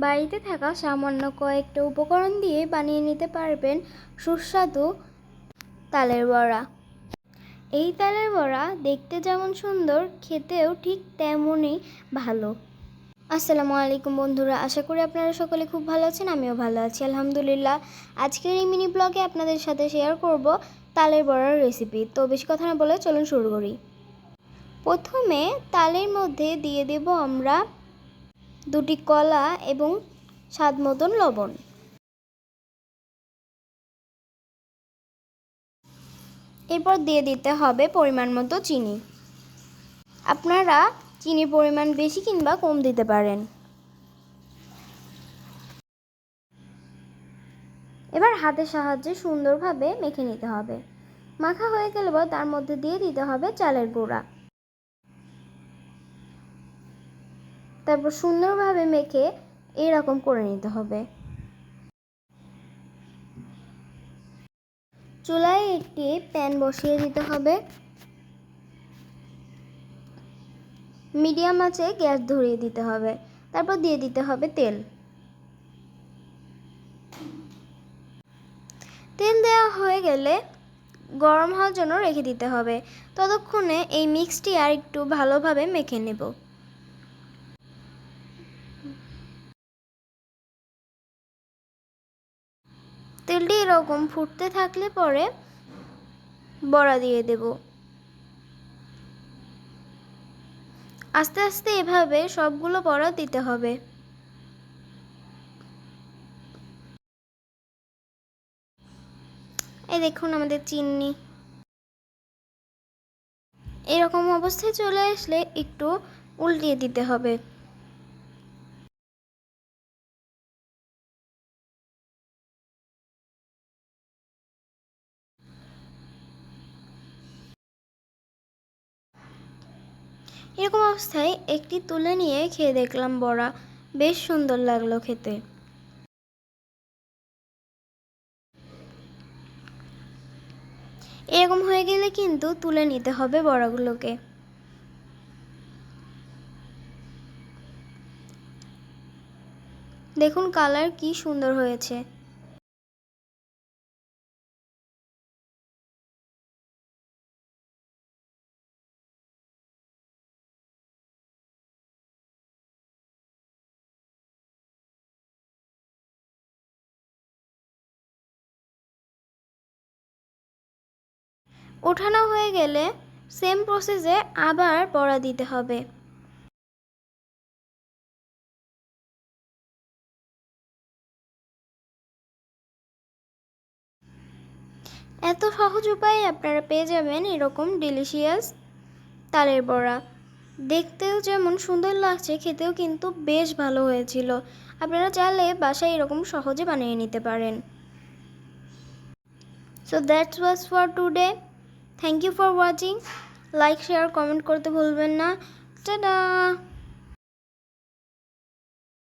বাড়িতে থাকা সামান্য কয়েকটা উপকরণ দিয়ে বানিয়ে নিতে পারবেন সুস্বাদু তালের বড়া। এই তালের বড়া দেখতে যেমন সুন্দর, খেতেও ঠিক তেমনই ভালো। আসসালামু আলাইকুম বন্ধুরা, আশা করি আপনারা সকলে খুব ভালো আছেন। আমিও ভালো আছি আলহামদুলিল্লাহ। আজকের এই মিনি ব্লগে আপনাদের সাথে শেয়ার করব তালের বড়ার রেসিপি। তো বেশি কথা না বলে চলুন শুরু করি। প্রথমে তালের মধ্যে দিয়ে দেব আমরা 2টি কলা এবং স্বাদ মতন লবণ। এরপর দিয়ে দিতে হবে পরিমাণ মতো চিনি। আপনারা চিনির পরিমাণ বেশি কিংবা কম দিতে পারেন। এবার হাতের সাহায্যে সুন্দরভাবে মেখে নিতে হবে। মাখা হয়ে গেলে তার মধ্যে দিয়ে দিতে হবে চালের গুঁড়া। তারপর সুন্দরভাবে মেখে এরকম করে নিতে হবে। চুলায় একটি প্যান বসিয়ে দিতে হবে। মিডিয়াম আঁচে গ্যাস ধরিয়ে দিতে হবে। তারপর দিয়ে দিতে হবে তেল। তেল দেওয়া হয়ে গেলে গরম হওয়ার জন্য রেখে দিতে হবে। ততক্ষণে এই মিক্সটি আর একটু ভালোভাবে মেখে নেব। তেলটি এরকম ফুটতে থাকলে পরে বড়া দিয়ে দেব। আস্তে আস্তে এভাবে সবগুলো বড়া দিতে হবে। এই দেখুন আমাদের চিনি এরকম অবস্থায় চলে আসলে একটু উল্টিয়ে দিতে হবে। এরকম অবস্থায় একটি তুলে নিয়ে খেয়ে দেখলাম বড়া, বেশ সুন্দর লাগলো খেতে। এরকম হয়ে গেলে কিন্তু তুলে নিতে হবে বড়াগুলোকে। দেখুন কালার কি সুন্দর হয়েছে। ওঠানো হয়ে গেলে সেম প্রসেসে আবার বড়া দিতে হবে। এত সহজ উপায়ে আপনারা পেয়ে যাবেন এরকম ডিলিশিয়াস তালের বড়া। দেখতেও যেমন সুন্দর লাগছে, খেতেও কিন্তু বেশ ভালো হয়েছিল। আপনারা চাইলে বাসায় এরকম সহজে বানিয়ে নিতে পারেন। So that was for today. Thank you for watching. Like share comment করতে ভুলবেন না। টাটা।